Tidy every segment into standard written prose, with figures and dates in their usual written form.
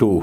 2।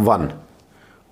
1।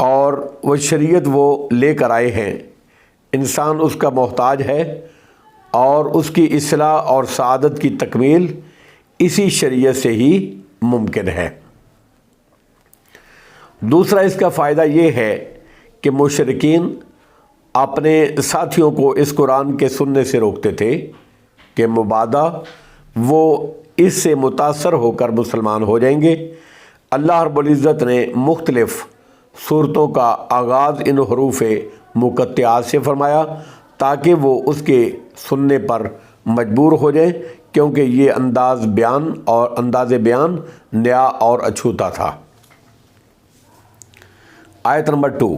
اور وہ شریعت وہ لے کر آئے ہیں، انسان اس کا محتاج ہے، اور اس کی اصلاح اور سعادت کی تکمیل اسی شریعت سے ہی ممکن ہے۔ دوسرا اس کا فائدہ یہ ہے کہ مشرکین اپنے ساتھیوں کو اس قرآن کے سننے سے روکتے تھے کہ مبادا وہ اس سے متاثر ہو کر مسلمان ہو جائیں گے۔ اللہ رب العزت نے مختلف صورتوں کا آغاز ان حروف مقطعات سے فرمایا تاکہ وہ اس کے سننے پر مجبور ہو جائیں، کیونکہ یہ انداز بیان نیا اور اچھوتا تھا۔ آیت نمبر 2،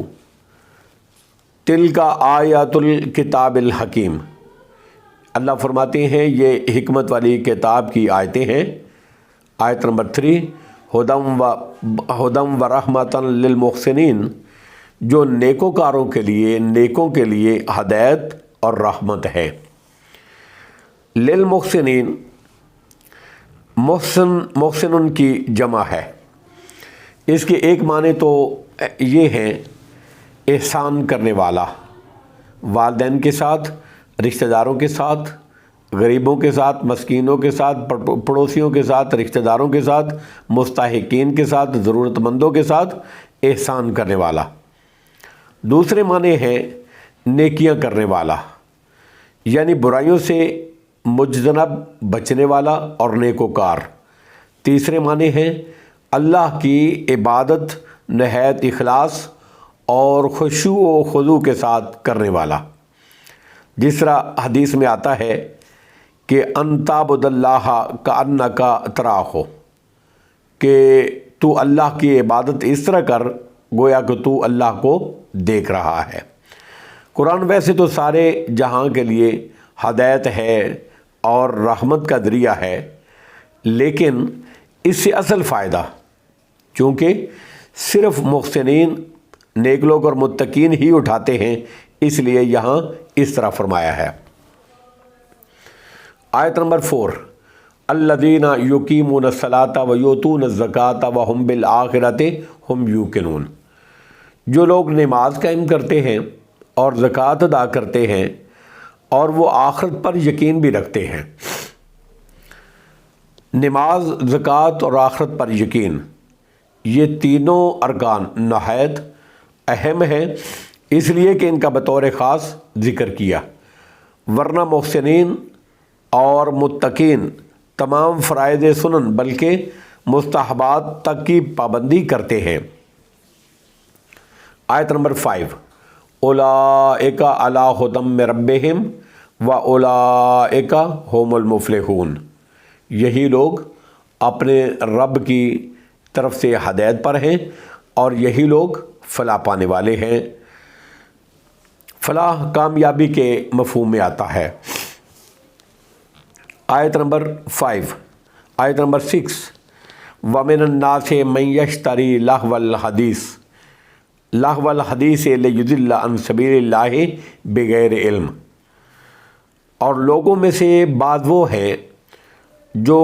تلک آیات الکتاب الحکیم۔ اللہ فرماتے ہیں یہ حکمت والی کتاب کی آیتیں ہیں۔ آیت نمبر 3، ہدم و رحمتاً للمحسنین، جو نیکوکاروں کے لیے، نیکوں کے لیے ہدایت اور رحمت ہے۔ للمحسنین، محسن کی جمع ہے۔ اس کے ایک معنی تو یہ ہیں احسان کرنے والا، والدین کے ساتھ، رشتہ داروں کے ساتھ، غریبوں کے ساتھ، مسکینوں کے ساتھ، پڑوسیوں کے ساتھ، رشتہ داروں کے ساتھ، مستحقین کے ساتھ، ضرورت مندوں کے ساتھ احسان کرنے والا۔ دوسرے معنی ہیں نیکیاں کرنے والا، یعنی برائیوں سے مجتنب بچنے والا اور نیکوکار۔ تیسرے معنی ہیں اللہ کی عبادت نہایت اخلاص اور خشوع و خضوع کے ساتھ کرنے والا، جس طرح حدیث میں آتا ہے کہ ان تعبد اللہ کأنک تراہ، کہ تو اللہ کی عبادت اس طرح کر گویا کہ تو اللہ کو دیکھ رہا ہے۔ قرآن ویسے تو سارے جہاں کے لیے ہدایت ہے اور رحمت کا ذریعہ ہے، لیکن اس سے اصل فائدہ چونکہ صرف محسنین، نیک لوگ اور متقین ہی اٹھاتے ہیں، اس لیے یہاں اس طرح فرمایا ہے۔ آیت نمبر 4، الذین یقیمون الصلاۃ ویؤتون الزکاۃ وہم بالآخرۃ ہم یوقنون، جو لوگ نماز قائم کرتے ہیں اور زکوٰۃ ادا کرتے ہیں اور وہ آخرت پر یقین بھی رکھتے ہیں۔ نماز، زکوٰۃ اور آخرت پر یقین، یہ تینوں ارکان نہایت اہم ہیں، اس لیے کہ ان کا بطور خاص ذکر کیا، ورنہ محسنین اور متقین تمام فرائض سنن بلکہ مستحبات تک کی پابندی کرتے ہیں۔ آیت نمبر 5، اولئک علی ھدی من ربہم واولئک ھم المفلحون، یہی لوگ اپنے رب کی طرف سے ہدایت پر ہیں اور یہی لوگ فلاح پانے والے ہیں۔ فلاح کامیابی کے مفہوم میں آتا ہے۔ آیت نمبر 5، آیت نمبر 6، وَمِنَ النَّاسِ مَن يَشْتَرِي لَهْوَ الْحَدِيثِ لِيُضِلَّ عَن سَبِيلِ اللَّهِ بِغَيْرِ علم، اور لوگوں میں سے بعض وہ ہیں جو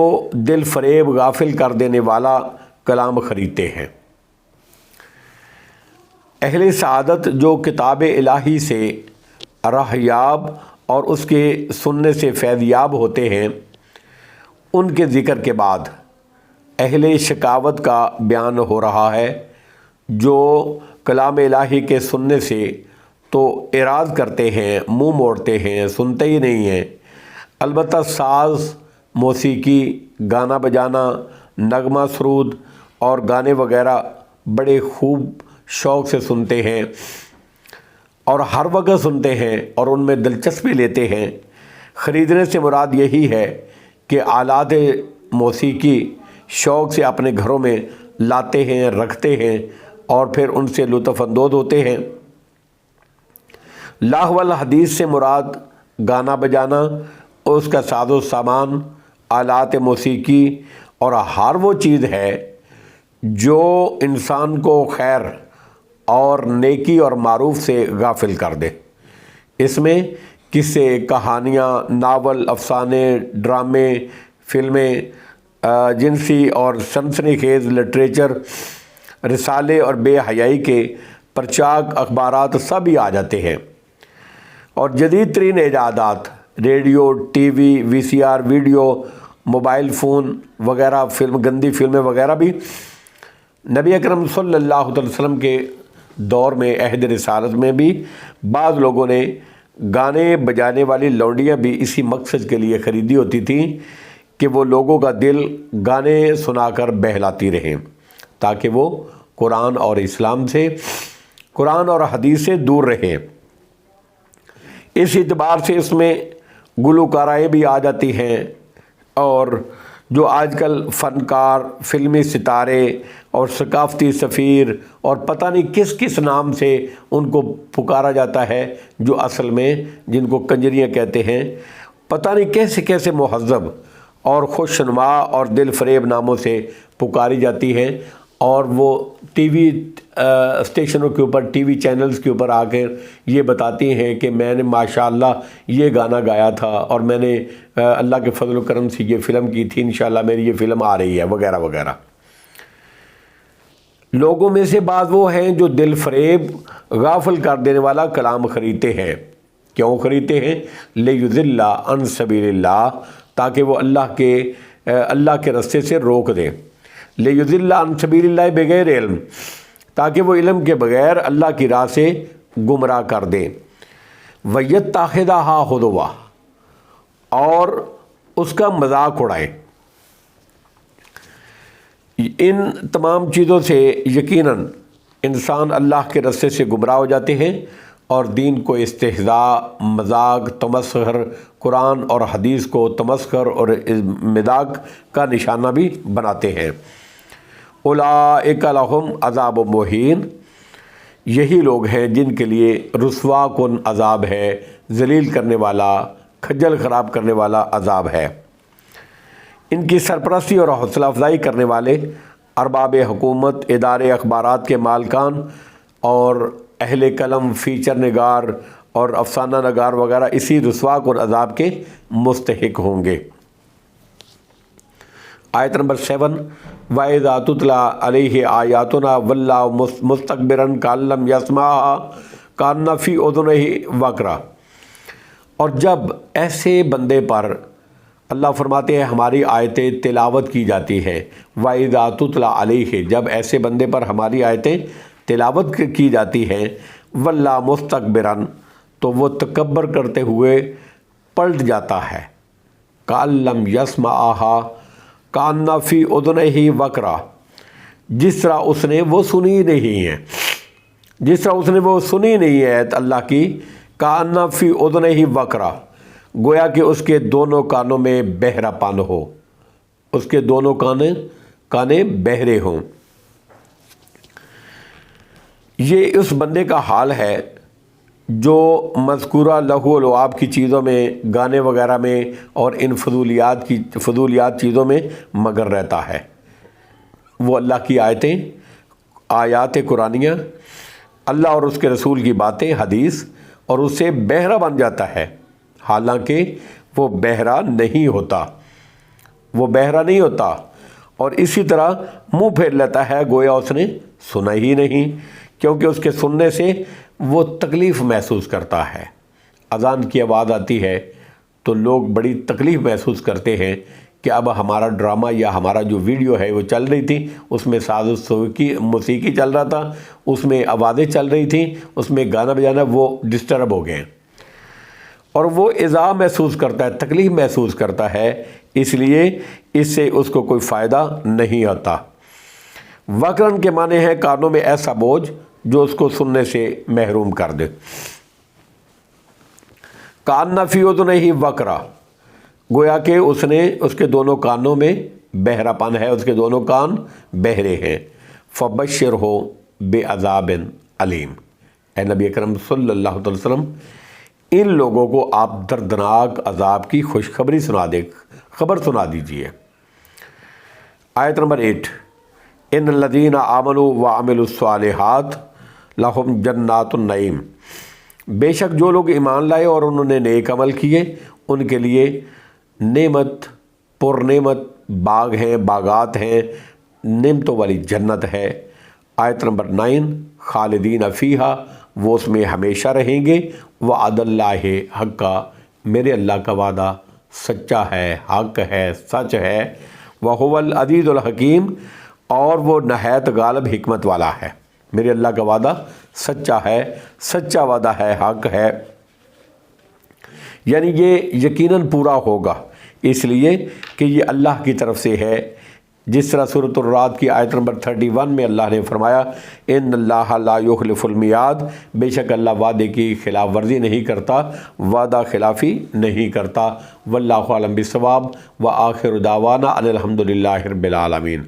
دل فریب غافل کر دینے والا کلام خریدتے ہیں۔ اہل سعادت جو کتاب الہی سے راہیاب اور اس کے سننے سے فیضیاب ہوتے ہیں، ان کے ذکر کے بعد اہل شقاوت کا بیان ہو رہا ہے، جو کلام الہی کے سننے سے تو اعراض کرتے ہیں، منہ موڑتے ہیں، سنتے ہی نہیں ہیں، البتہ ساز، موسیقی، گانا بجانا، نغمہ سرود اور گانے وغیرہ بڑے خوب شوق سے سنتے ہیں اور ہر وقت سنتے ہیں اور ان میں دلچسپی لیتے ہیں۔ خریدنے سے مراد یہی ہے کہ آلات موسیقی شوق سے اپنے گھروں میں لاتے ہیں، رکھتے ہیں اور پھر ان سے لطف اندوز ہوتے ہیں۔ لہو الحدیث سے مراد گانا بجانا، اس کا ساز و سامان، آلات موسیقی اور ہر وہ چیز ہے جو انسان کو خیر اور نیکی اور معروف سے غافل کر دے۔ اس میں قصے، کہانیاں، ناول، افسانے، ڈرامے، فلمیں، جنسی اور سنسنی خیز لٹریچر، رسالے اور بے حیائی کے پرچاک اخبارات سب ہی آ جاتے ہیں، اور جدید ترین ایجادات radio, T V, V C R video, mobile phone وغیرہ، گندی فلمیں وغیرہ بھی نبی اکرم صلی اللہ علیہ وسلم کے دور میں عہد رسالت میں بھی بعض لوگوں نے گانے بجانے والی لونڈیاں بھی اسی مقصد کے لیے خریدی ہوتی تھیں کہ وہ لوگوں کا دل گانے سنا کر بہلاتی رہیں، تاکہ وہ قرآن اور اسلام سے، قرآن اور حدیث سے دور رہیں۔ اس اعتبار سے اس میں گلوکارائیں بھی آ جاتی ہیں، اور جو آج کل فنکار، فلمی ستارے اور ثقافتی سفیر اور پتہ نہیں کس کس نام سے ان کو پکارا جاتا ہے، جو اصل میں جن کو کنجریاں کہتے ہیں، پتہ نہیں کیسے کیسے مہذب اور خوشنما اور دل فریب ناموں سے پکاری جاتی ہیں، اور وہ ٹی وی اسٹیشنوں کے اوپر، ٹی وی چینلز کے اوپر آ کر یہ بتاتی ہیں کہ میں نے ماشاءاللہ یہ گانا گایا تھا، اور میں نے اللہ کے فضل و کرم سے یہ فلم کی تھی، انشاءاللہ میری یہ فلم آ رہی ہے، وغیرہ وغیرہ۔ لوگوں میں سے بعض وہ ہیں جو دل فریب، غافل کر دینے والا کلام خریدتے ہیں۔ کیوں خریدتے ہیں؟ لِیُضِلَّ عَن سَبِیلِ اللّہ، تاکہ وہ اللہ کے راستے سے روک دیں۔ لِیُضِلَّ عَن سَبِیلِ اللّہ بغیر علم، تاکہ وہ علم کے بغیر اللہ کی راہ سے گمراہ کر دیں۔ وَيَتَّخِذَهَا هُزُوًا، اور اس کا مذاق اڑائیں۔ ان تمام چیزوں سے یقیناً انسان اللہ کے راستے سے گمراہ ہو جاتے ہیں، اور دین کو استہزاء، مذاق، تمسخر، قرآن اور حدیث کو تمسخر اور مذاق کا نشانہ بھی بناتے ہیں۔ اولئک لہم عذاب مہین، یہی لوگ ہیں جن کے لیے رسوا کن عذاب ہے، ذلیل کرنے والا، کھجل خراب کرنے والا عذاب ہے۔ ان کی سرپرستی اور حوصلہ افزائی کرنے والے ارباب حکومت، ادارے اخبارات کے مالکان اور اہل قلم، فیچر نگار اور افسانہ نگار وغیرہ اسی رسوا کن عذاب کے مستحق ہوں گے۔ آیت نمبر 7، وَإِذَا تُتْلَىٰ عَلَيْهِ آيَاتُنَا وَلَّوْا مُسْتَكْبِرًا كَأَن لَّمْ يَسْمَعْهَا كَأَنَّ فِي أُذُنَيْهِ وَقْرًا، اور جب ایسے بندے پر اللہ فرماتے ہیں ہماری آیتیں تلاوت کی جاتی ہیں، وَإِذَا تُتْلَىٰ عَلَيْهِ، جب ایسے بندے پر ہماری آیتیں تلاوت کی جاتی ہیں، وَلَّا مُسْتَكْبِرًا، تو وہ تکبر کرتے ہوئے پلٹ جاتا ہے، كَأَن لَّمْ يَسْمَعْهَا كَأَنَّ فِي أُذُنَيْهِ وَقْرًا، جس طرح اس نے وہ سنی نہیں ہے، جس طرح اس نے وہ سنی نہیں ہے اللہ کی، كَأَنَّ فِي أُذُنَيْهِ وَقْرًا، گویا کہ اس کے دونوں کانوں میں بہرا پن ہو، اس کے دونوں کانے بہرے ہوں۔ یہ اس بندے کا حال ہے جو مذکورہ لہو و لعاب کی چیزوں میں، گانے وغیرہ میں اور ان فضولیات چیزوں میں مگن رہتا ہے۔ وہ اللہ کی آیات قرآنیہ، اللہ اور اس کے رسول کی باتیں، حدیث، اور اس سے بہرا بن جاتا ہے، حالانکہ وہ بہرا نہیں ہوتا، اور اسی طرح منہ پھیر لیتا ہے گویا اس نے سنا ہی نہیں، کیونکہ اس کے سننے سے وہ تکلیف محسوس کرتا ہے۔ اذان کی آواز آتی ہے تو لوگ بڑی تکلیف محسوس کرتے ہیں کہ اب ہمارا ڈرامہ یا ہمارا جو ویڈیو ہے وہ چل رہی تھی، اس میں ساز و موسیقی چل رہا تھا، اس میں آوازیں چل رہی تھیں، اس میں گانا بجانا، وہ ڈسٹرب ہو گئے، اور وہ ایذا محسوس کرتا ہے، تکلیف محسوس کرتا ہے، اس لیے اس سے اس کو کوئی فائدہ نہیں ہوتا۔ وقرن کے معنی ہے کانوں میں ایسا بوجھ جو اس کو سننے سے محروم کر دے۔ کان فی اذنیہ وقرا، گویا کہ اس کے دونوں کانوں میں بہرا پن ہے، اس کے دونوں کان بہرے ہیں۔ فبشرہ بعذاب علیم، اے نبی اکرم صلی اللہ علیہ وسلم ان لوگوں کو آپ دردناک عذاب کی خوشخبری خبر سنا دیجیے۔ آیت نمبر 8، ان الذین آمنوا وعملوا الصالحات لہم جنات النعیم، بے شک جو لوگ ایمان لائے اور انہوں نے نیک عمل کیے ان کے لیے پر نعمت باغ ہیں، باغات ہیں، نعمتوں والی جنت ہے۔ آیت نمبر 9، خالدین فیہا وہ اس میں ہمیشہ رہیں گے، وعد اللہ حقا میرے اللہ کا وعدہ سچا ہے، حق ہے، سچ ہے، وہو العزیز الحکیم اور وہ نہایت غالب حکمت والا ہے۔ میرے اللہ کا وعدہ سچا ہے، سچا وعدہ ہے، حق ہے، یعنی یہ یقیناً پورا ہوگا، اس لیے کہ یہ اللہ کی طرف سے ہے۔ جس طرح سورۃ الرعد کی آیت نمبر 31 میں اللہ نے فرمایا ان اللہ لا یخلف المیعاد، بے شک اللہ وعدے کی خلاف ورزی نہیں کرتا، وعدہ خلافی نہیں کرتا۔ واللہ اعلم بالصواب، وآخر دعوانا ان الحمد للہ رب العالمین۔